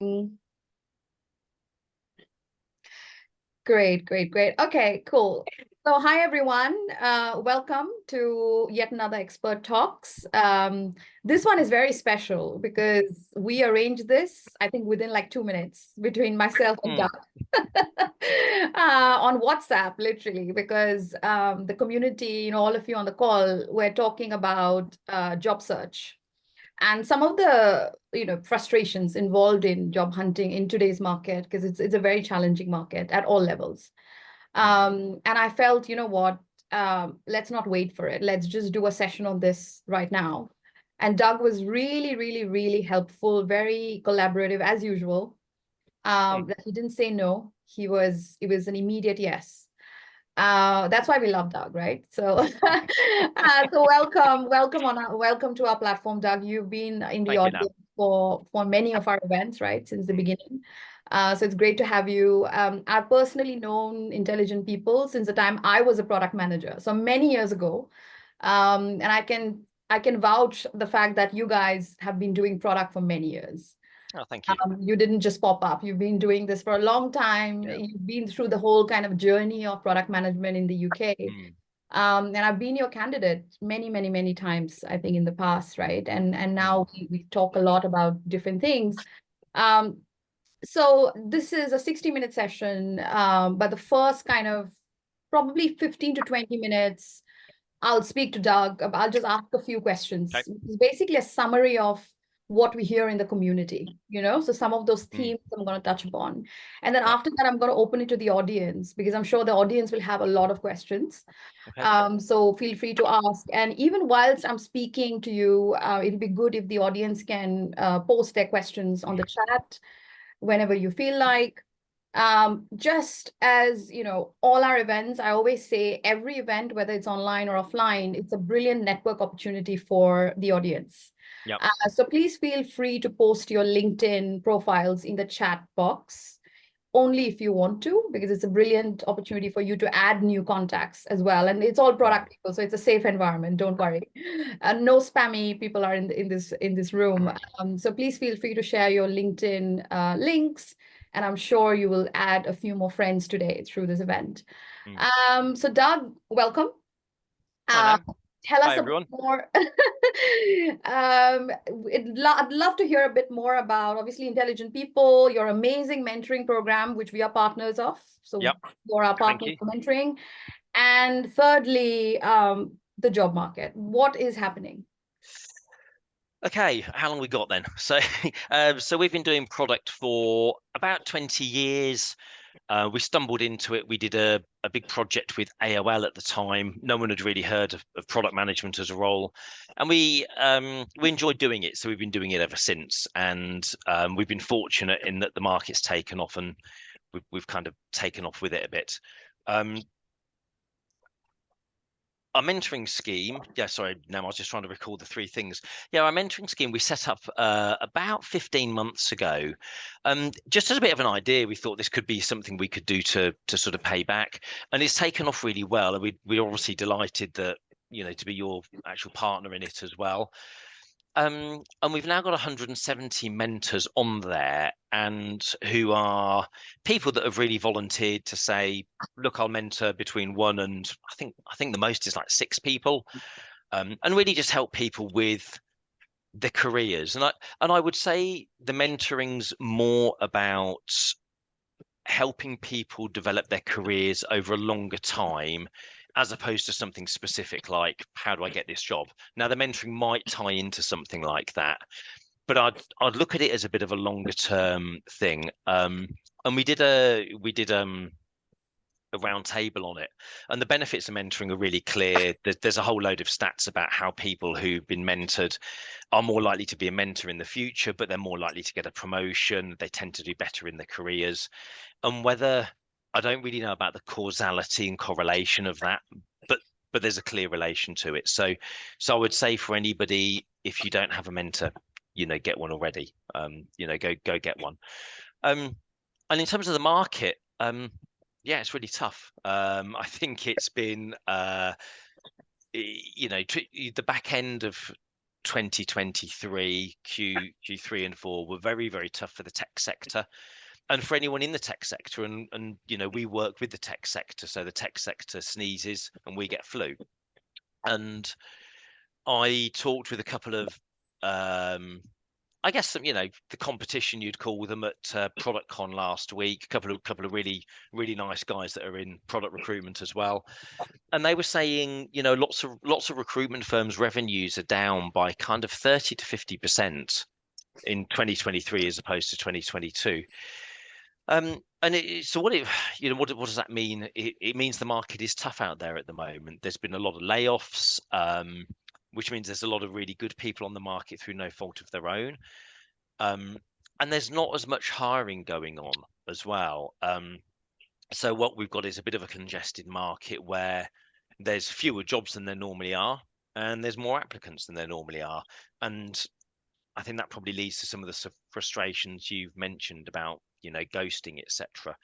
Mm. Great, great, great. Okay, cool. So hi everyone. Welcome to yet another Expert Talks. This one is very special because we arranged this, I think, within like 2 minutes between myself and Doug on WhatsApp, literally, because the community, all of you on the call, we're talking about job search. And some of the frustrations involved in job hunting in today's market, because it's a very challenging market at all levels. And I felt, you know what, let's not wait for it. Let's just do a session on this right now. And Doug was really, really, really helpful, very collaborative as usual. He didn't say no. It was an immediate yes. That's why we love Doug, right? So, so welcome to our platform, Doug. You've been in the Thank you, Nam. audience for many of our events, right, since the beginning. So it's great to have you. I've personally known Intelligent People since the time I was a product manager, so many years ago, and I can vouch the fact that you guys have been doing product for many years. Oh, thank you. You didn't just pop up. You've been doing this for a long time. Yeah. You've been through the whole kind of journey of product management in the UK. And I've been your candidate many, many, many times, I think, in the past, right? And now we talk a lot about different things. So this is a 60-minute session, but the first kind of probably 15 to 20 minutes, I'll speak to Doug. I'll just ask a few questions. Okay. It's basically a summary of what we hear in the community, so some of those themes I'm going to touch upon. And then Yeah. after that, I'm going to open it to the audience because I'm sure the audience will have a lot of questions. Okay. So feel free to ask. And even whilst I'm speaking to you, it'll be good if the audience can post their questions on the chat whenever you feel like. Just as all our events, I always say every event, whether it's online or offline, it's a brilliant network opportunity for the audience. Yep. So please feel free to post your LinkedIn profiles in the chat box only if you want to, because it's a brilliant opportunity for you to add new contacts as well. And it's all product people, so it's a safe environment. Don't worry. No spammy people are in this room. So please feel free to share your LinkedIn links. And I'm sure you will add a few more friends today through this event. So Doug, welcome. Hi, Nam. Tell us Hi, a bit everyone. more. I'd love to hear a bit more about, obviously, Intelligent People, your amazing mentoring program, which we are partners of. So Yep. you're our Thank partner you. for mentoring. And thirdly, the job market. What is happening? Okay, how long we got then? So, so we've been doing product for about 20 years. We stumbled into it. We did a big project with AOL at the time. No one had really heard of product management as a role, and we enjoyed doing it. So we've been doing it ever since, and we've been fortunate in that the market's taken off, and we've kind of taken off with it a bit. Our mentoring scheme, sorry, Nam, I was just trying to recall the three things. Our mentoring scheme we set up about 15 months ago. Just as a bit of an idea, we thought this could be something we could do to sort of pay back, and it's taken off really well. And we're obviously delighted that to be your actual partner in it as well. And we've now got 170 mentors on there, and who are people that have really volunteered to say, look, I'll mentor between one and I think the most is like 6 people, and really just help people with their careers. And I would say the mentoring's more about helping people develop their careers over a longer time, as opposed to something specific like, how do I get this job? Now, the mentoring might tie into something like that, but I'd look at it as a bit of a longer term thing. And we did a round table on it, and the benefits of mentoring are really clear. There's a whole load of stats about how people who've been mentored are more likely to be a mentor in the future, but they're more likely to get a promotion. They tend to do better in their careers. And whether, I don't really know about the causality and correlation of that, but there's a clear relation to it. So I would say for anybody, if you don't have a mentor, get one already. Go get one. And in terms of the market, it's really tough. I think it's been the back end of 2023 Q3 and 4 were very, very tough for the tech sector and for anyone in the tech sector. And you know, we work with the tech sector, so the tech sector sneezes and we get flu. And I talked with a couple of I guess you know, the competition you'd call them at ProductCon last week. A couple of really nice guys that are in product recruitment as well, and they were saying, you know, lots of recruitment firms' revenues are down by kind of 30 to 50% in 2023 as opposed to 2022. And so what you know, what does that mean? It means the market is tough out there at the moment. There's been a lot of layoffs, which means there's a lot of really good people on the market through no fault of their own. And there's not as much hiring going on as well. So what we've got is a bit of a congested market where there's fewer jobs than there normally are, and there's more applicants than there normally are. And I think that probably leads to some of the frustrations you've mentioned about, you know, ghosting, etc.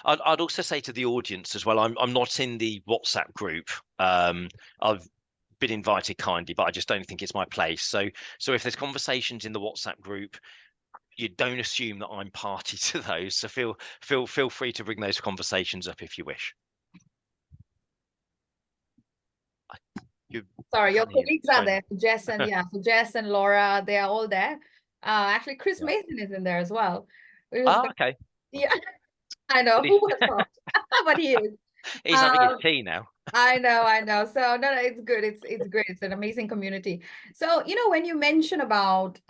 I'd also say to the audience as well, I'm not in the WhatsApp group. I've been invited kindly, but I just don't think it's my place. So if there's conversations in the WhatsApp group, you don't assume that I'm party to those. So feel free to bring those conversations up if you wish. Sorry, your colleagues are there. Jess and so Jess and Laura, they are all there. Actually, Chris Mason is in there as well. Okay. Yeah, I know. Who would have thought? But he is. He's having his tea now. I know. So no, it's good. It's great. It's an amazing community. So, you know, when you mention about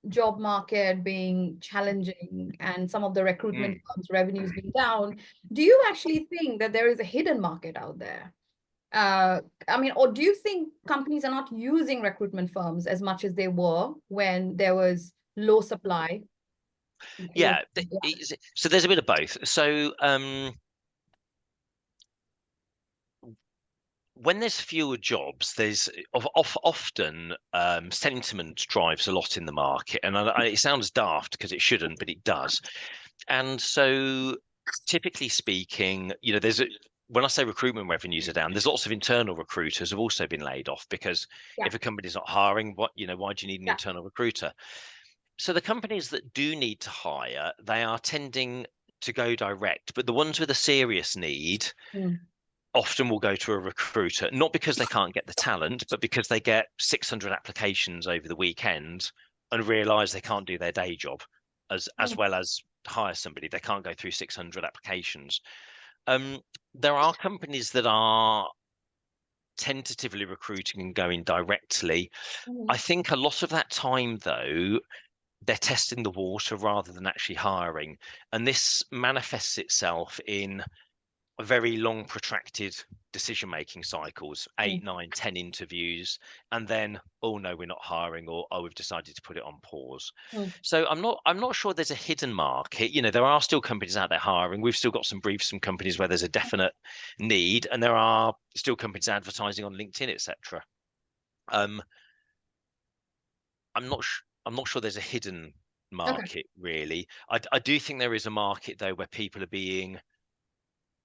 job market being challenging and some of the recruitment firms' revenues being down, do you actually think that there is a hidden market out there? I mean, or do you think companies are not using recruitment firms as much as they were when there was low supply? Yeah. So there's a bit of both. So when there's fewer jobs, there's often sentiment drives a lot in the market, and it sounds daft because it shouldn't, but it does. And so, typically speaking, you know, when I say recruitment revenues are down, there's lots of internal recruiters have also been laid off because if a company's not hiring, why do you need an internal recruiter? So the companies that do need to hire, they are tending to go direct, but the ones with a serious need often will go to a recruiter, not because they can't get the talent, but because they get 600 applications over the weekend and realize they can't do their day job as well as hire somebody. They can't go through 600 applications. There are companies that are tentatively recruiting and going directly. I think a lot of that time, though, they're testing the water rather than actually hiring. And this manifests itself in very long, protracted decision-making cycles, 8, 9, 10 interviews, and then, oh no, we're not hiring, or oh, we've decided to put it on pause. So I'm not sure there's a hidden market. You know, there are still companies out there hiring. We've still got some briefs from companies where there's a definite need, and there are still companies advertising on LinkedIn, etc. I'm not sure there's a hidden market really. I do think there is a market though where people are being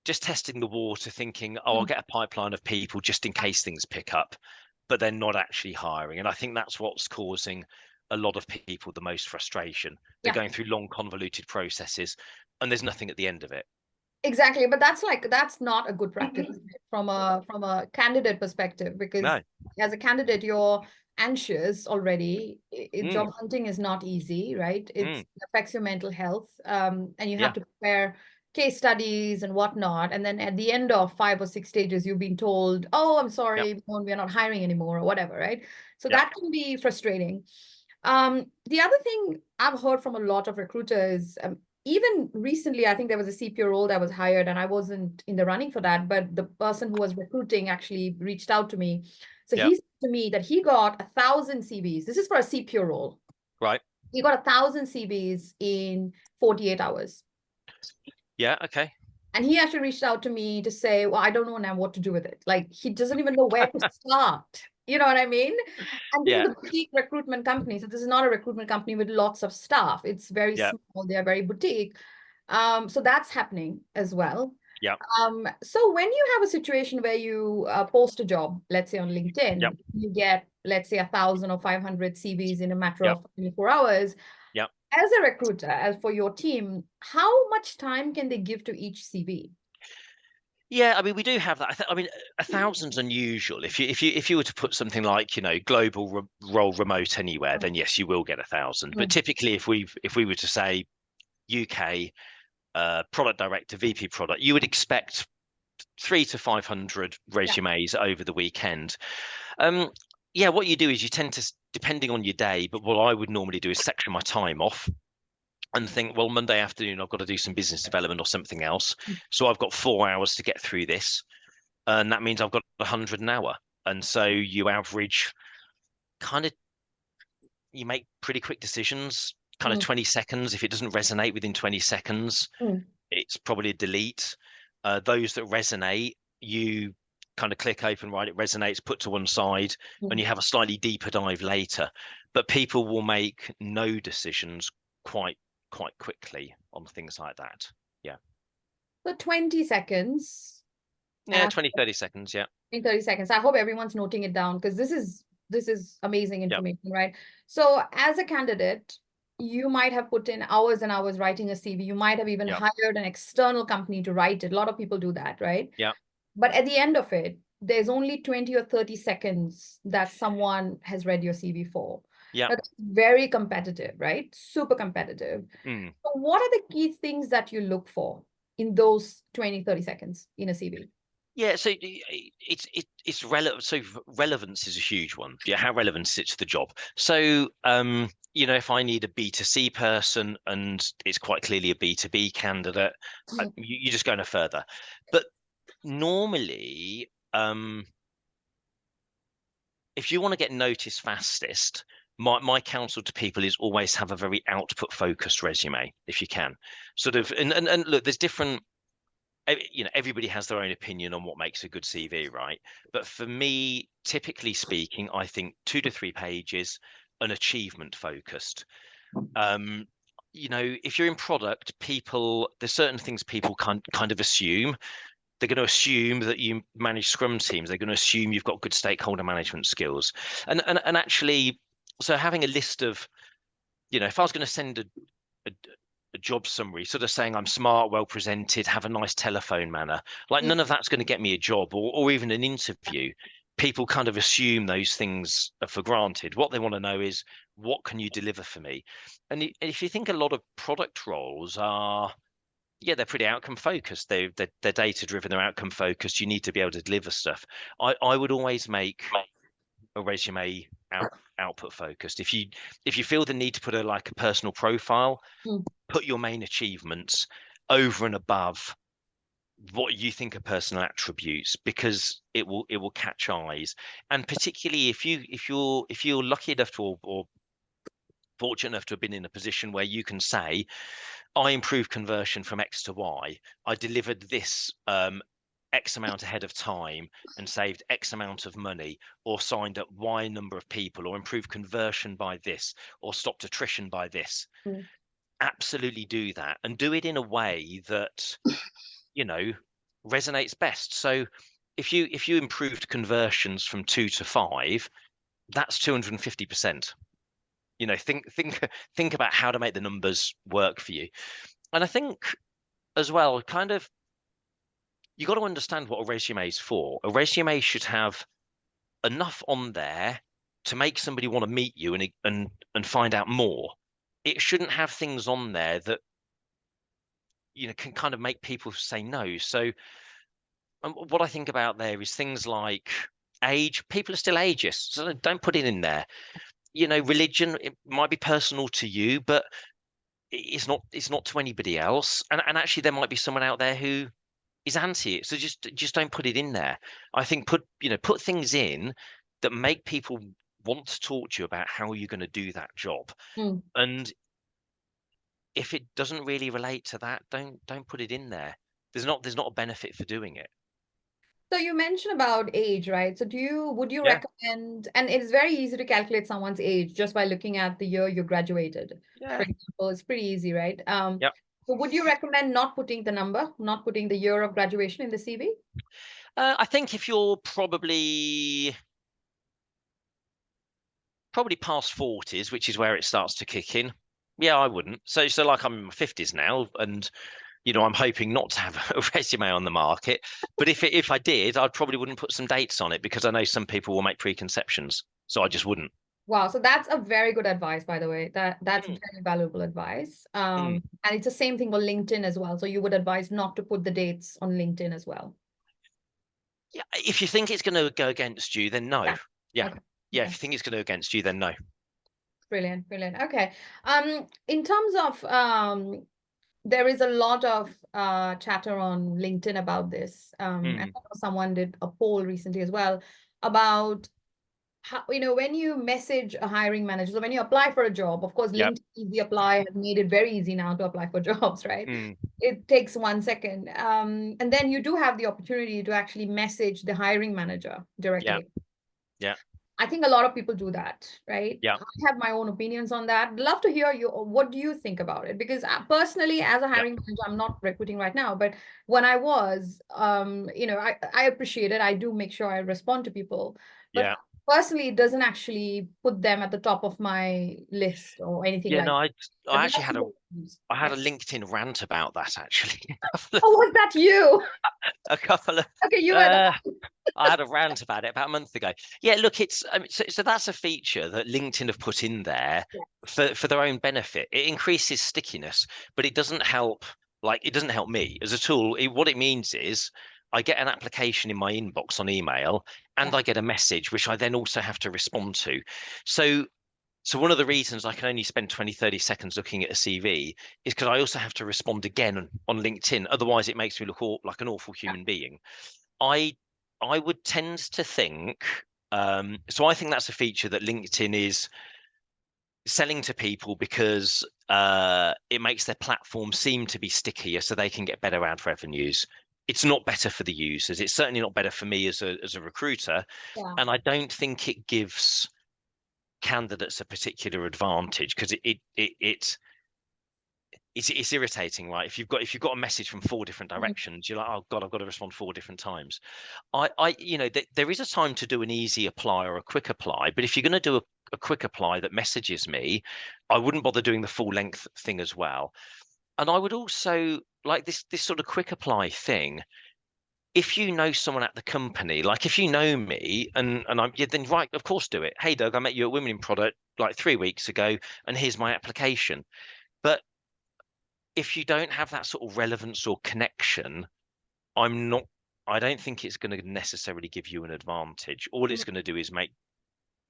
just testing the water, thinking, oh, I'll get a pipeline of people just in case things pick up, but they're not actually hiring. And I think that's what's causing a lot of people the most frustration. They're going through long, convoluted processes, and there's nothing at the end of it. Exactly, but that's not a good practice from a candidate perspective, because as a candidate, you're anxious already. Job hunting is not easy, right? It affects your mental health, and you have to prepare case studies and whatnot. And then at the end of 5 or 6 stages, you've been told, oh, I'm sorry, we're not hiring anymore or whatever, right? So that can be frustrating. The other thing I've heard from a lot of recruiters, even recently, I think there was a CPO role that was hired and I wasn't in the running for that, but the person who was recruiting actually reached out to me. So he said to me that he got 1,000 CVs. This is for a CPO role. Right. He got 1,000 CVs in 48 hours. Yeah, okay. And he actually reached out to me to say, well, I don't know now what to do with it. Like, he doesn't even know where to start. You know what I mean? And this is a boutique recruitment company. So this is not a recruitment company with lots of staff. It's very small. They are very boutique. So that's happening as well. Yeah. So when you have a situation where you post a job, let's say on LinkedIn, Yep. you get, let's say, 1,000 or 500 CVs in a matter Yep. of 24 hours. Yep. As a recruiter, as for your team, how much time can they give to each CV? Yeah, I mean, we do have that. I mean, 1,000's unusual. If you were to put something like, global role remote anywhere, then yes, you will get 1,000. But typically, if we were to say UK product director, VP product, you would expect 300 to 500 resumes over the weekend. Yeah, what you do is you tend to, depending on your day, but what I would normally do is section my time off and think, well, Monday afternoon, I've got to do some business development or something else. So I've got 4 hours to get through this. And that means I've got 100 an hour. And so you average you make pretty quick decisions, kind of 20 seconds. If it doesn't resonate within 20 seconds, it's probably a delete. Those that resonate, you kind of click open, right? It resonates, put to one side, and you have a slightly deeper dive later. But people will make no decisions quite quickly on things like that. Yeah. So 20 seconds. Yeah, 20, 30 seconds. Yeah. In 30 seconds. I hope everyone's noting it down because this is amazing Yep. information, right? So as a candidate, you might have put in hours and hours writing a CV. You might have even Yep. hired an external company to write it. A lot of people do that, right? Yeah. But at the end of it, there's only 20 or 30 seconds that someone has read your CV for. Yeah. That's very competitive, right? Super competitive. So what are the key things that you look for in those 20, 30 seconds in a CV? Yeah, so it's relevant. So relevance is a huge one. Yeah, how relevant is it to the job? So if I need a B2C person and it's quite clearly a B2B candidate, you just go no further. But normally, if you want to get noticed fastest, my counsel to people is always have a very output focused resume if you can. Sort of, and look, there's different. Everybody has their own opinion on what makes a good CV, right? But for me, typically speaking, I think 2 to 3 pages and achievement focused. If you're in product, there's certain things people kind of assume. They're going to assume that you manage Scrum teams. They're going to assume you've got good stakeholder management skills. And actually, so having a list of, if I was going to send a job summary, sort of saying I'm smart, well presented, have a nice telephone manner. Like none of that's going to get me a job or even an interview. People kind of assume those things are for granted. What they want to know is, what can you deliver for me? And if you think a lot of product roles are, they're pretty outcome focused. They're data driven. They're outcome focused. You need to be able to deliver stuff. I would always make a resume output focused. If you feel the need to put a personal profile, put your main achievements over and above what you think are personal attributes, because it will catch eyes. And particularly if you're lucky enough to or fortunate enough to have been in a position where you can say, I improved conversion from X to Y, I delivered this X amount ahead of time and saved X amount of money, or signed up Y number of people, or improved conversion by this, or stopped attrition by this. Absolutely do that, and do it in a way that resonates best. So if you improved conversions from 2 to 5, that's 250%. Think about how to make the numbers work for you. And I think as well, kind of, you got to understand what a resume is for. A resume should have enough on there to make somebody want to meet you and find out more. It shouldn't have things on there that can kind of make people say no. So what I think about there is things like age. People are still ageist, so don't put it in there. Religion, it might be personal to you, but it's not to anybody else. And actually there might be someone out there who is anti it. So just don't put it in there. I think put things in that make people want to talk to you about how you're going to do that job. And if it doesn't really relate to that, don't put it in there. There's not a benefit for doing it. So you mentioned about age, right? So would you recommend, and it's very easy to calculate someone's age just by looking at the year you graduated. For example, it's pretty easy, right? Yep. So would you recommend not putting the number, not putting the year of graduation in the CV? I think if you're probably past 40s, which is where it starts to kick in, yeah, I wouldn't. So like I'm in my 50s now, and I'm hoping not to have a resume on the market. But if I did, I probably wouldn't put some dates on it because I know some people will make preconceptions. So I just wouldn't. Wow, so that's a very good advice, by the way. That's Mm, very valuable advice. mm. And it's the same thing for LinkedIn as well. So you would advise not to put the dates on LinkedIn as well. Yeah, if you think it's going to go against you, then no. Yeah. Yeah, Okay. yeah. If Okay. you think it's going to go against you, then no. Brilliant. Brilliant. Okay. In terms of there is a lot of chatter on LinkedIn about this. And I Mm, know someone did a poll recently as well about how, when you message a hiring manager, so when you apply for a job, of course, yep. LinkedIn Easy Apply has made it very easy now to apply for jobs, right? Mm, It takes 1 second. And then you do have the opportunity to actually message the hiring manager yeah. directly. Yeah. I think a lot of people do that, right? Yeah. I have my own opinions on that. Love to hear you. What do you think about it? Because personally, as a Yeah. hiring manager, I'm not recruiting right now, but when I was, I appreciate it. I do make sure I respond to people, but Yeah. personally, it doesn't actually put them at the top of my list or anything Yeah. like No, that. But I actually love to had a hear your views. I had Yeah. a LinkedIn rant about that actually. Oh, was that you? A couple of Okay, you were uh, the. I had a rant about it about a month ago. Yeah, look, it's so that's a feature that LinkedIn have put in there for their own benefit. It increases stickiness, but it doesn't help. Like it doesn't help me as a tool. What it means is I get an application in my inbox on email, and Yeah. I get a message which I then also have to respond to. So so one of the reasons I can only spend 20, 30 seconds looking at a CV is because I also have to respond again on LinkedIn. Otherwise, it makes me look like an awful human being. I I would tend to think so I think that's a feature that LinkedIn is selling to people because it makes their platform seem to be stickier so they can get better ad revenues. It's not better for the users. It's certainly not better for me as a recruiter. Yeah. And I don't think it gives candidates a particular advantage because it's irritating, right? If you've got a message from 4 different Mhm. directions, you're like, oh God, I've got to respond 4 different times. There is a time to do an easy apply or a quick apply, but if you're going to do a quick apply that messages me, I wouldn't bother doing the full length thing as well. And I would also like this sort of quick apply thing. If you know someone at the company, like if you know me and I'm yeah, then right, of course do it. Hey Doug, I met you at Women in Product like 3 weeks ago, and here's my application. But if you don't have that sort of relevance or connection, I'm not I don't think it's going to necessarily give you an advantage. All it's going to do is make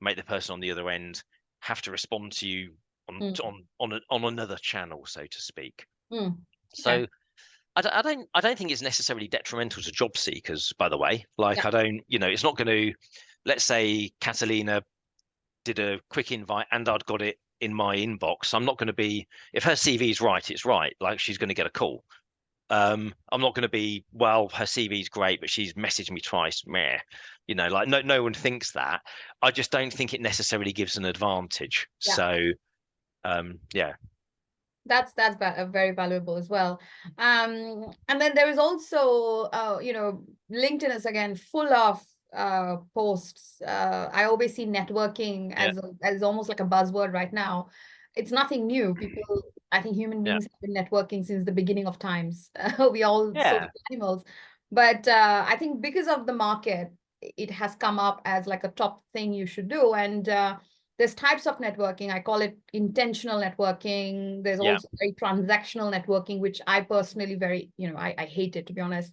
the person on the other end have to respond to you Mm, on another channel, so to speak. mm. Okay. So I don't think it's necessarily detrimental to job seekers, by the way. Like Yeah. I don't, it's not going to, let's say Catalina did a quick invite and I'd got it in my inbox. I'm not going to be, if her CV is right, it's right. Like she's going to get a call. I'm not going to be, well, her CV is great, but she's messaged me twice. Meh. Like no one thinks that. I just don't think it necessarily gives an advantage. Yeah. So yeah. That's very valuable as well. And then there is also, LinkedIn is again full of posts. I always see networking Yeah. as almost like a buzzword right now. It's nothing new. People, I think human Yeah. beings have been networking since the beginning of times. We all social Yeah. animals, but I think because of the market, it has come up as like a top thing you should do. And there's types of networking. I call it intentional networking. There's Yeah. also very transactional networking, which I personally I hate it, to be honest.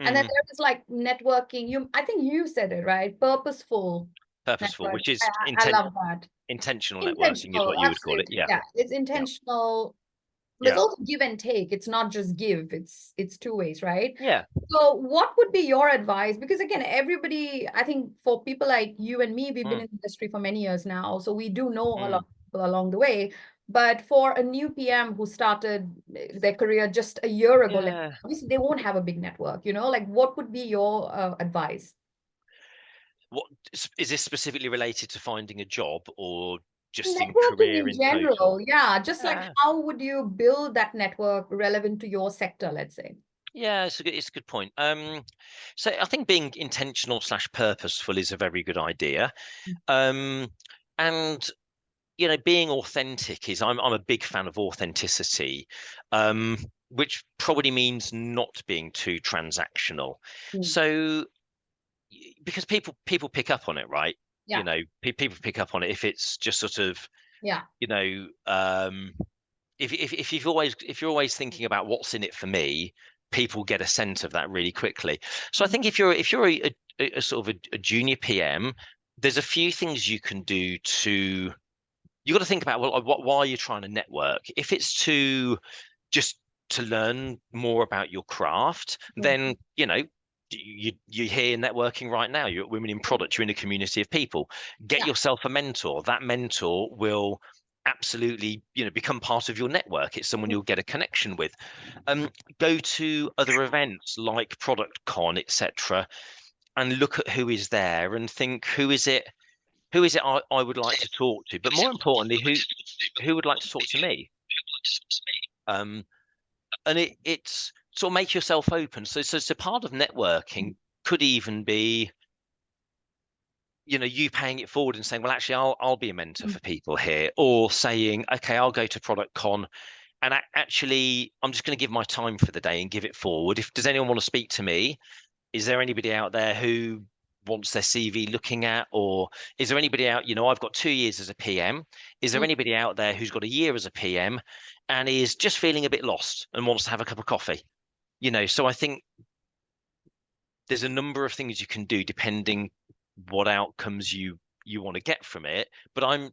And then Hmm. there is like networking. I think you said it, right? Purposeful Purposeful, network. which is I love that. intentional networking is Intentional, what you would call it. absolutely. Yeah. Yeah, it's Yeah. intentional. There's Yeah. also give and take. It's not just give. It's two ways, right? Yeah. So what would be your advice? Because again, everybody, I think for people like you and me, we've been Mm, in the industry for many years now, so we do know a lot mm. of people along the way. But for a new PM who started their career just a year ago, like, Yeah. obviously they won't have a big network, like what would be your advice? What is this specifically related to finding a job or? just in Networking career in in total. general, yeah. Just like Yeah. how would you build that network relevant to your sector, let's say? Yeah, it's a good point. So I think being intentional slash purposeful is a very good idea. Um, and being authentic is I'm a big fan of authenticity, which probably means not being too transactional. Mm. So because people pick up on it, right? Yeah, People pick up on it if it's just sort of, yeah. you know, if you're always thinking about what's in it for me, people get a sense of that really quickly. So I Mm. think if you're a sort of a junior PM, there's a few things you can do to you got to think about, well, why are you trying to network? If it's just to learn more about your craft, Mm. then you're here networking right now. You're at Women in Product. You're in a community of people. Get Yeah. yourself a mentor. That mentor will absolutely become part of your network. It's someone you'll get a connection with. Go to other events like ProductCon, etc., and look at who is there and think, who is it I would like to talk to, but more importantly, who would like to talk to me. um and it's sort of make yourself open. So part of networking could even be you paying it forward and saying, well, actually, I'll be a mentor Mm. for people here, or saying, okay, I'll go to ProductCon and actually I'm just going to give my time for the day and give it forward. If does anyone want to speak to me, is there anybody out there who wants their CV looking at, or is there anybody out, I've got 2 years as a PM. Is there Mm. anybody out there who's got a year as a PM and is just feeling a bit lost and wants to have a cup of coffee? So I think there's a number of things you can do depending what outcomes you want to get from it. But I'm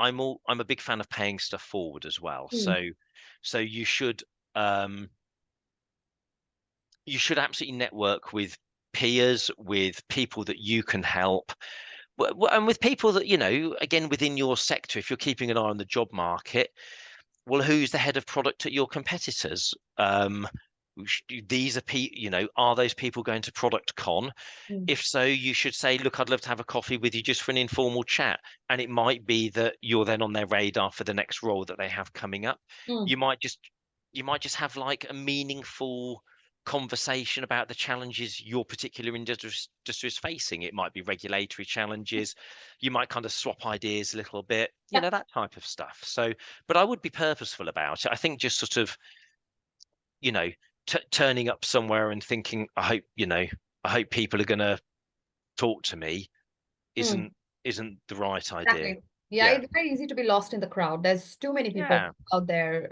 a big fan of paying stuff forward as well. Mm. So um you should absolutely network with peers, with people that you can help, and with people that, again, within your sector. If you're keeping an eye on the job market, well, who's the head of product at your competitors? These are are those people going to ProductCon? Mm. If so, you should say, look, I'd love to have a coffee with you just for an informal chat. And it might be that you're then on their radar for the next role that they have coming up. Mm. You might just you might just have like a meaningful conversation about the challenges your particular industry is facing. It might be regulatory challenges. You might kind of swap ideas a little bit, Yeah. that type of stuff. So, but I would be purposeful about it. I think just sort of, you know, turning up somewhere and thinking, I hope people are going to talk to me Mm. isn't the right idea. Exactly. Yeah, Yeah. it's very easy to be lost in the crowd. There's too many people Yeah. out there,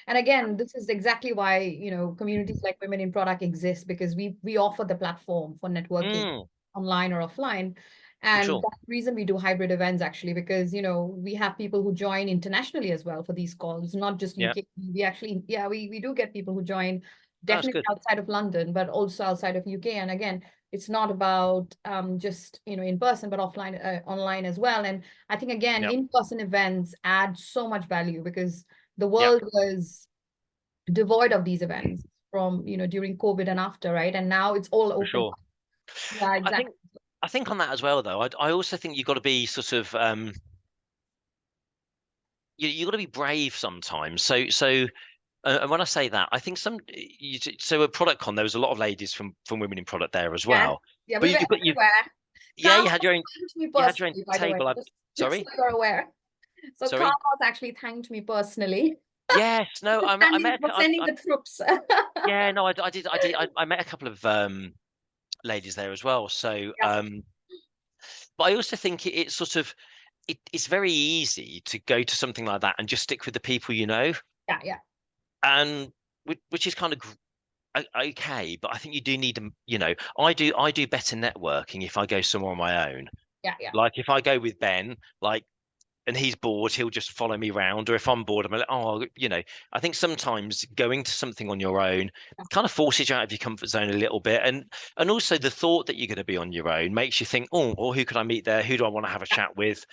and again, this is exactly why, communities like Women in Product exist, because we offer the platform for networking Mm, online or offline. for And sure. that's the reason we do hybrid events actually, because we have people who join internationally as well for these calls, not just Yeah. UK. We actually, yeah, we do get people who join That's definitely good. outside of London, but also outside of UK. And again, it's not about just in person, but offline, online as well. And I think again, Yeah. in-person events add so much value, because the Yeah. world was devoid of these events from during COVID and after, right? And now it's all For open. sure. Yeah, I exactly. think I think on that as well, though. I also think you've got to be sort of you got to be brave sometimes. And when I say that, I think so at ProductCon there was a lot of ladies from Women in Product there as Yeah, well. yeah, we But were you everywhere. yeah, Carl you had was your own thanked me you had your own personally, by the way, table. just so Sorry, you're aware. So Carl sorry. was actually thanked me personally Yes, no, for I met for sending I, the troops. yeah, no, I met a couple of ladies there as well. So Yeah, but I also think it's sort of it's very easy to go to something like that and just stick with the people you know, yeah, yeah, and which is kind of okay. But I think you do need to, I do better networking if I go somewhere on my own. yeah, yeah. Like if I go with Ben, like, and he's bored, he'll just follow me around. Or if I'm bored, I'm like, oh, I think sometimes going to something on your own kind of forces you out of your comfort zone a little bit. And also the thought that you're going to be on your own makes you think, oh, or who could I meet there? Who do I want to have a chat with?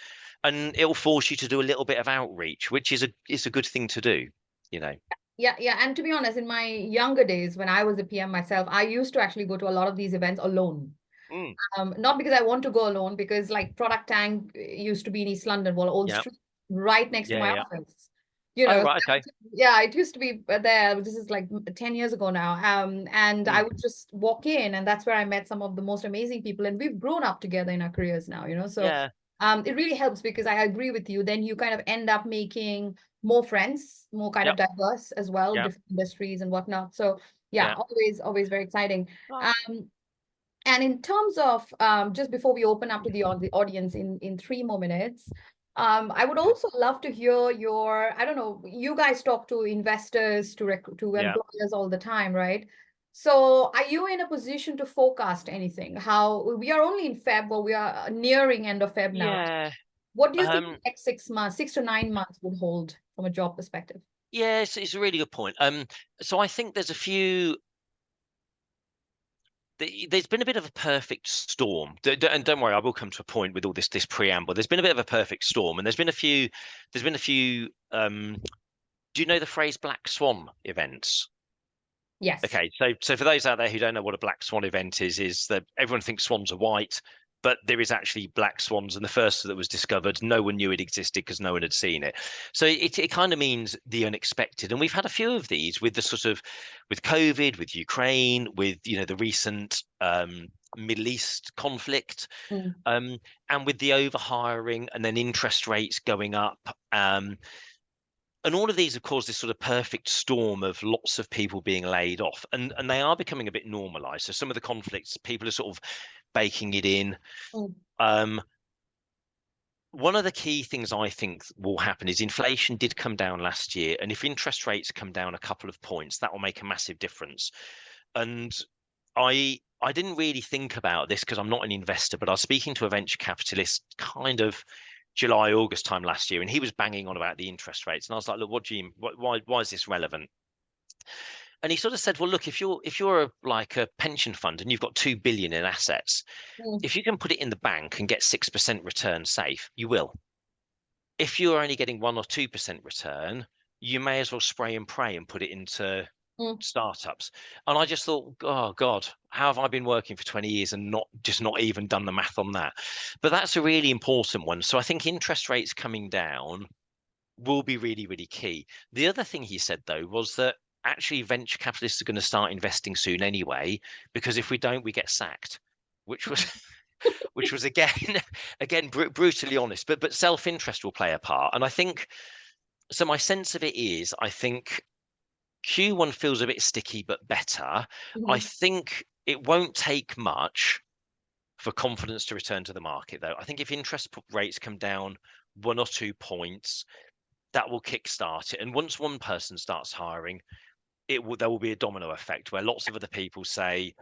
And it'll force you to do a little bit of outreach, which is a good thing to do, you know. Yeah, yeah. And to be honest, in my younger days, when I was a PM myself, I used to actually go to a lot of these events alone. Mm. Not because I want to go alone, because like Product Tank used to be in East London, well, Old Yeah. Street, right next to Yeah. my Yeah. office. You Oh, know, right. Okay. yeah, it used to be there. This is like 10 years ago now. And I Mm. would just walk in, and that's where I met some of the most amazing people. And we've grown up together in our careers now, you know. So Yeah. it really helps, because I agree with you. Then you kind of end up making more friends, more kind of Yep. diverse as well, Yep. different industries and whatnot. So yeah, Yeah. always very exciting. Oh, And in terms of just before we open up to the audience in 3 more minutes, I would okay. also love to hear your, I don't know, you guys talk to investors, to Yeah. employers all the time, right? So are you in a position to forecast anything? How we are only in Feb, but we are nearing end of Feb now. Yeah. What do you think the Um, next 6 months, 6 to 9 months would hold from a job perspective? yeah, it's a really good point. So I think there's a few. There's been a bit of a perfect storm, and don't worry, I will come to a point with all this preamble. There's been a bit of a perfect storm, and there's been a few. There's been a few. Do you know the phrase black swan events? Yes. Okay, so for those out there who don't know what a black swan event is that everyone thinks swans are white, but there is actually black swans, and the first that was discovered, no one knew it existed because no one had seen it. So it kind of means the unexpected, and we've had a few of these with the sort of with COVID, with Ukraine, with the recent Middle East conflict, Mm, and with the overhiring and then interest rates going up. And all of these have caused this sort of perfect storm of lots of people being laid off, and they are becoming a bit normalized. So some of the conflicts, people are sort of baking it in. mm, Um, One of the key things I think will happen is inflation did come down last year, and if interest rates come down a couple of points, that will make a massive difference. And I didn't really think about this because I'm not an investor, but I was speaking to a venture capitalist kind of July, August time last year, and he was banging on about the interest rates. And I was like, look, what do you, why is this relevant? And he sort of said, well, look, if you're like a pension fund and you've got 2 billion in assets, mm, if you can put it in the bank and get 6% return safe, you will. If you're only getting 1 or 2% return, you may as well spray and pray and put it into mm, startups. And I just thought, oh God, how have I been working for 20 years and not even done the math on that? But that's a really important one. So I think interest rates coming down will be really, really key. The other thing he said though was that actually venture capitalists are going to start investing soon anyway, because if we don't, we get sacked, which was mm, which was again brutally honest, but self-interest will play a part. And I think so. My sense of it is, I think Q1 feels a bit sticky, but better. I mm, think it won't take much for confidence to return to the market, though. I think if interest rates come down 1 or 2 points, that will kickstart it. And once one person starts hiring, there will be a domino effect where lots of other people say,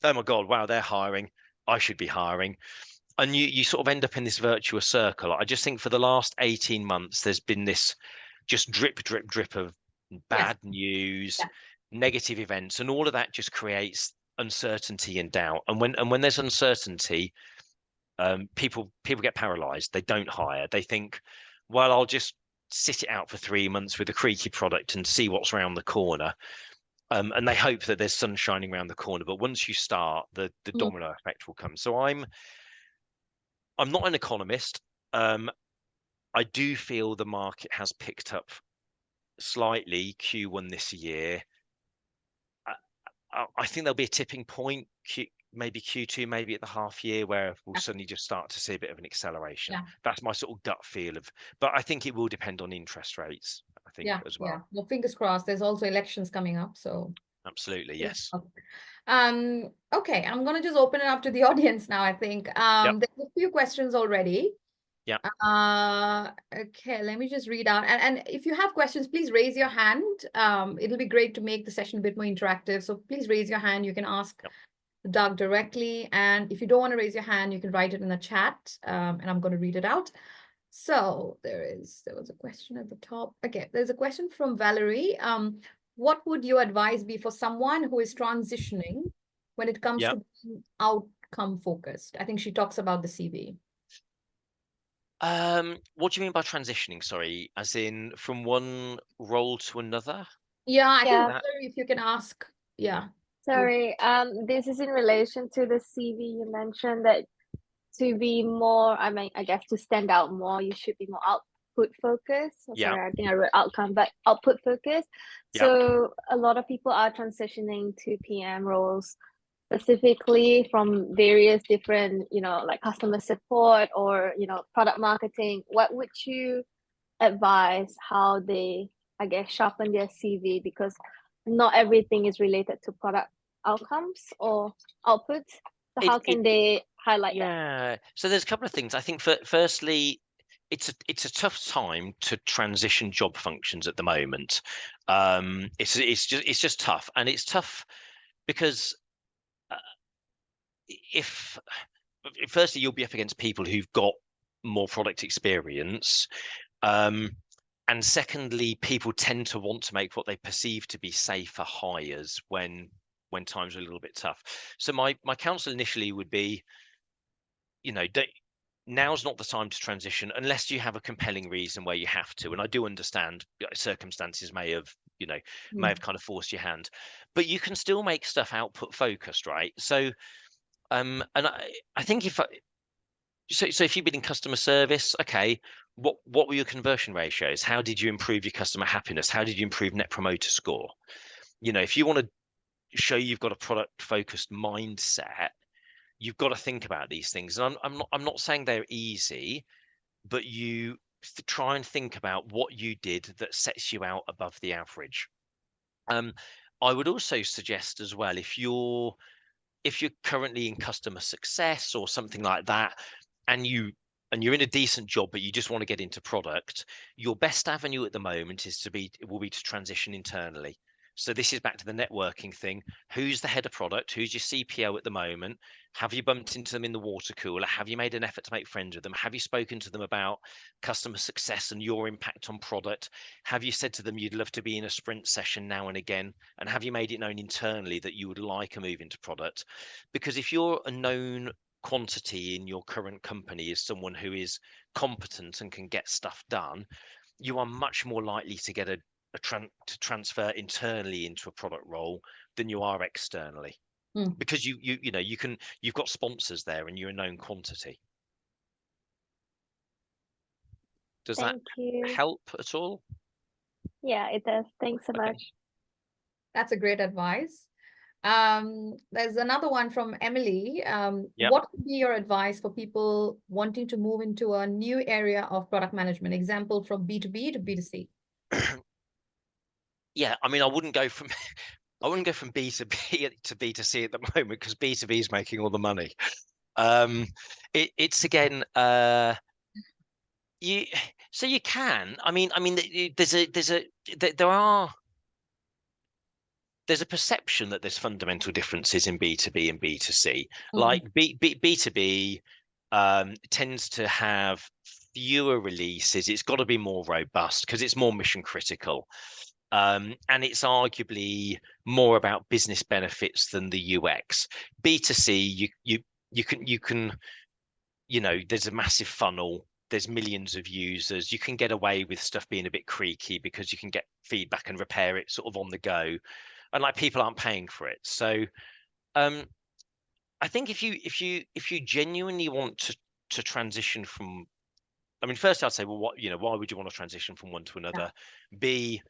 "Oh my God, wow, they're hiring. I should be hiring." And you sort of end up in this virtuous circle. I just think for the last 18 months, there's been this just drip of yes. bad news, Yeah. negative events, and all of that just creates uncertainty and doubt. And when there's uncertainty, people get paralyzed. They don't hire. They think, well, I'll just sit it out for 3 months with a creaky product and see what's around the corner. And they hope that there's sun shining around the corner. But once you start, the Mm, domino effect will come. So I'm not an economist. Um, I do feel the market has picked up slightly Q1 this year. I, I think there'll be a tipping point, maybe Q2, maybe at the half year, where we'll yeah. suddenly just start to see a bit of an acceleration. Yeah. That's my sort of gut feel of, but I think it will depend on interest rates, I think, Yeah, as yeah. well. Well, fingers crossed. There's also elections coming up, so Absolutely, yeah. yes. Okay, I'm gonna just open it up to the audience now, I think. Yep, There's a few questions already. yep, Okay, let me just read out. And if you have questions, please raise your hand. It'll be great to make the session a bit more interactive. So please raise your hand. You can ask yep. Doug directly. And if you don't want to raise your hand, you can write it in the chat. And I'm going to read it out. So there was a question at the top. Okay, there's a question from Valerie. What would your advice be for someone who is transitioning when it comes Yep. to being outcome focused? I think she talks about the CV. What do you mean by transitioning? Sorry, as in from one role to another? Yeah, I think Yeah, That Valerie, if you can ask, yeah. Sorry, this is in relation to the CV. You mentioned that to be more, I mean, I guess to stand out more, you should be more output focused. Oh, Yeah, sorry, I think I wrote outcome, but output focused. yeah. So a lot of people are transitioning to PM roles specifically from various different, like customer support or, product marketing. What would you advise how they, I guess, sharpen their CV? Because not everything is related to product outcomes or outputs. So It how it can they highlight that? Yeah. So there's a couple of things. I think firstly, it's a tough time to transition job functions at the moment. It's just tough, and it's tough because uh, if firstly you'll be up against people who've got more product experience, and secondly, people tend to want to make what they perceive to be safer hires when times are a little bit tough. So my counsel initially would be, don't, now's not the time to transition unless you have a compelling reason where you have to. And I do understand circumstances may have Mm. kind of forced your hand, but you can still make stuff output focused, right? So and I think so if you've been in customer service, okay, what were your conversion ratios? How did you improve your customer happiness? How did you improve net promoter score? If you want to show you've got a product focused mindset, you've got to think about these things. And I'm not saying they're easy, but you try and think about what you did that sets you out above the average. I would also suggest as well, if you're currently in customer success or something like that, and you're in a decent job but you just want to get into product, your best avenue at the moment will be to transition internally. So this is back to the networking thing. Who's the head of product? Who's your CPO at the moment? Have you bumped into them in the water cooler? Have you made an effort to make friends with them? Have you spoken to them about customer success and your impact on product? Have you said to them you'd love to be in a sprint session now and again? And have you made it known internally that you would like a move into product? Because if you're a known quantity in your current company as someone who is competent and can get stuff done, you are much more likely to get to transfer internally into a product role than you are externally, Mm. because you've got sponsors there and you're a known quantity. Does that Thank you. help at all? Yeah, it does. Thanks so Okay. much. That's a great advice. There's another one from Emily. Yep. What would be your advice for people wanting to move into a new area of product management? Example from B2B to B2C. Yeah, I mean, I wouldn't go from B2B to B2C at the moment, because B2B is making all the money. It's again, you so you can. I mean, there's a perception that there's fundamental differences in B2B and B2C. Like B2B tends to have fewer releases. It's got to be more robust because it's more mission critical. And it's arguably more about business benefits than the UX. B2C, you can there's a massive funnel. There's millions of users. You can get away with stuff being a bit creaky because you can get feedback and repair it sort of on the go, and like people aren't paying for it. So I think if you genuinely want to transition from, I mean, first I'd say, well, why would you want to transition from one to another? B,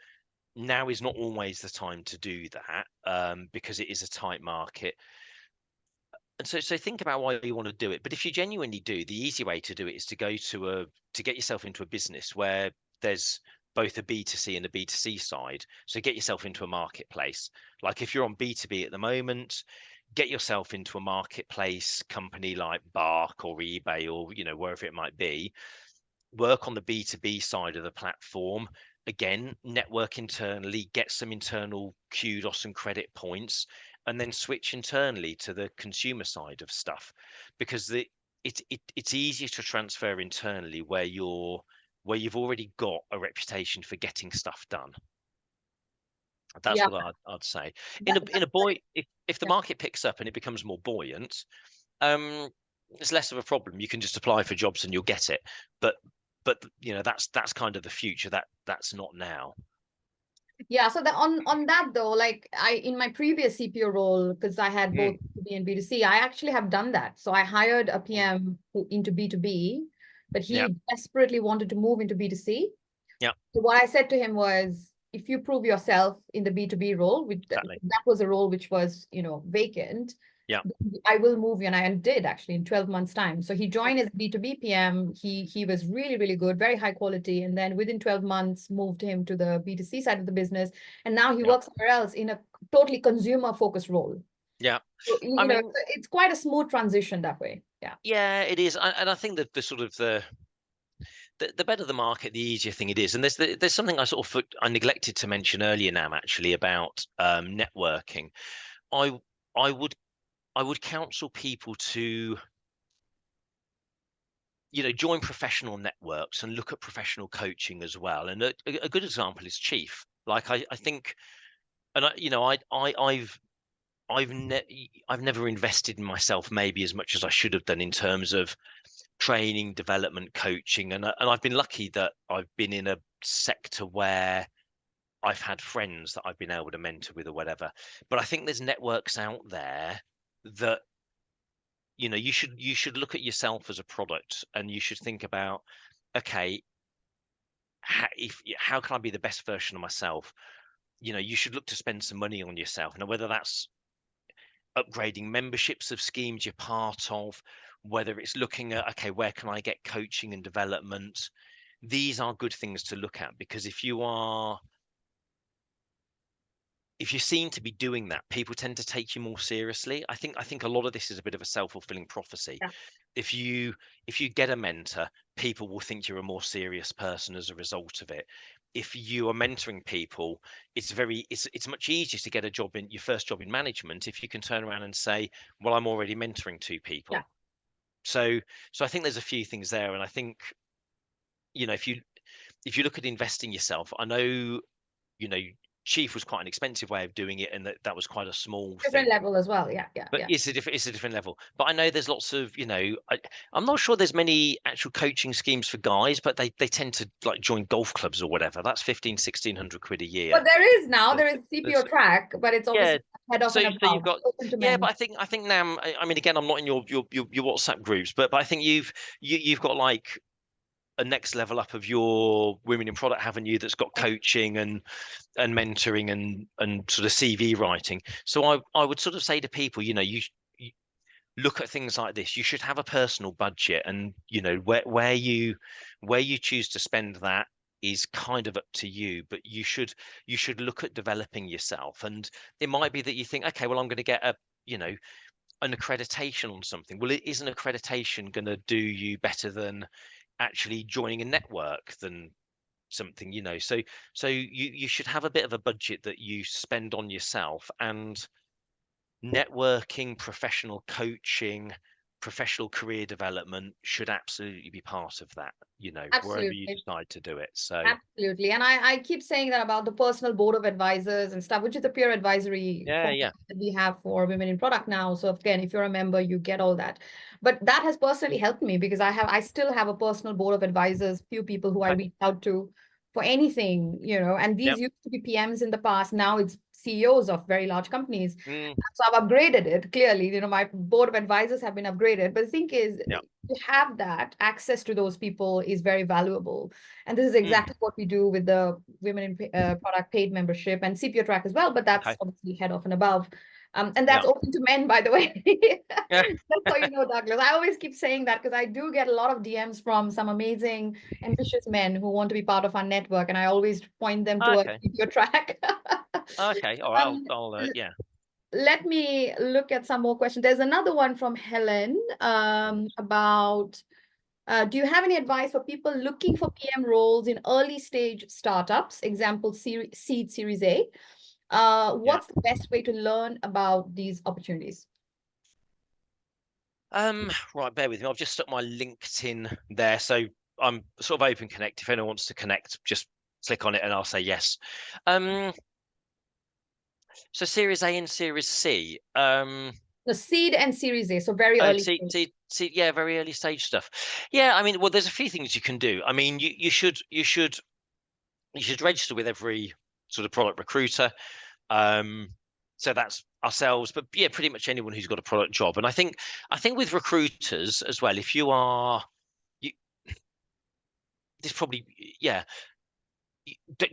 now is not always the time to do that, because it is a tight market. And so think about why you want to do it. But if you genuinely do, the easy way to do it is to get yourself into a business where there's both a B2C and a B2C side. So get yourself into a marketplace. Like if you're on B2B at the moment, get yourself into a marketplace company like Bark or eBay or wherever it might be. Work on the B2B side of the platform. Again, network internally, get some internal kudos and credit points, and then switch internally to the consumer side of stuff, because it's easier to transfer internally where you've already got a reputation for getting stuff done. That's Yeah. what I'd say. If the Yeah. market picks up and it becomes more buoyant, it's less of a problem. You can just apply for jobs and you'll get it. But that's kind of the future. That's not now. Yeah, so on that though, like in my previous CPO role, because I had both B2B and B2C, I actually have done that. So I hired a PM into B2B, but he desperately wanted to move into B2C. Yeah. So what I said to him was, if you prove yourself in the B2B role, which Exactly. that was a role which was, vacant, Yeah. I will move you. And I did actually in 12 months time. So he joined as B2B PM. He was really, really good, very high quality. And then within 12 months, moved him to the B2C side of the business. And now he works somewhere else in a totally consumer focused role. Yeah. So, I mean, it's quite a smooth transition that way. Yeah. Yeah, it is. And I think that the sort of the better the market, the easier thing it is. And there's something I neglected to mention earlier, Nam, actually, about networking. I would counsel people to join professional networks and look at professional coaching as well. And a good example is Chief. Like I think, and I've never invested in myself maybe as much as I should have done in terms of training, development, coaching, and I've been lucky that I've been in a sector where I've had friends that I've been able to mentor with or whatever. But I think there's networks out there that you should look at yourself as a product, and you should think about, okay, how can I be the best version of myself? You should look to spend some money on yourself. Now, whether that's upgrading memberships of schemes you're part of, whether it's looking at, okay, where can I get coaching and development? These are good things to look at, because if you seem to be doing that, people tend to take you more seriously. I think a lot of this is a bit of a self-fulfilling prophecy. Yeah. If you get a mentor, people will think you're a more serious person as a result of it. If you are mentoring people, it's much easier to get a job in your first job in management if you can turn around and say, well, I'm already mentoring 2 people. Yeah. So I think there's a few things there. And I think, if you look at investing yourself, I know, Chief was quite an expensive way of doing it, and that was quite a small Different thing. level as well. Yeah. But it's a different level. But I know there's lots of, I'm not sure there's many actual coaching schemes for guys, but they tend to like join golf clubs or whatever. That's 1,500-1,600 quid a year. But there is now, So there is CPO track, but it's obviously head off so and you've above, got open to men. but I think now, I mean, again, I'm not in your WhatsApp groups, but I think you've got like a next level up of your Women in Product, haven't you, that's got coaching and mentoring and sort of CV writing. So I would sort of say to people, you look at things like this. You should have a personal budget, and where you choose to spend that is kind of up to you, but you should look at developing yourself. And it might be that you think, okay, well, I'm going to get an accreditation on something. Well, is an accreditation going to do you better than actually joining a network than something? So you should have a bit of a budget that you spend on yourself, and networking, professional coaching, professional career development should absolutely be part of that, wherever you Absolutely. decide to do it. So Absolutely. And I keep saying that about the personal board of advisors and stuff, which is the peer advisory format that we have for Women in Product now. So again, if you're a member, you get all that. But that has personally helped me, because I still have a personal board of advisors, few people who I reach out to for anything, and these used to be PMs in the past. Now it's CEOs of very large companies. So I've upgraded it, clearly. My board of advisors have been upgraded. But the thing is, to have that access to those people is very valuable. And this is exactly what we do with the Women in Product paid membership and CPO track as well. But that's obviously head off and above. And that's open to men, by the way. Just so you know, Douglas. I always keep saying that because I do get a lot of DMs from some amazing, ambitious men who want to be part of our network. And I always point them to a CPO track. Okay. All right. I'll Let me look at some more questions. There's another one from Helen about, do you have any advice for people looking for PM roles in early stage startups, example, seed, Series A? What's the best way to learn about these opportunities? Right, bear with me. I've just stuck my LinkedIn there. So I'm sort of open connect. If anyone wants to connect, just click on it and I'll say yes. So Series A and Series C. The seed and Series A, so very early. Seed, yeah, very early stage stuff. Yeah, I mean, well, there's a few things you can do. I mean, you should register with every sort of product recruiter. So that's ourselves, but yeah, pretty much anyone who's got a product job. And I think with recruiters as well, if you are, this probably, yeah,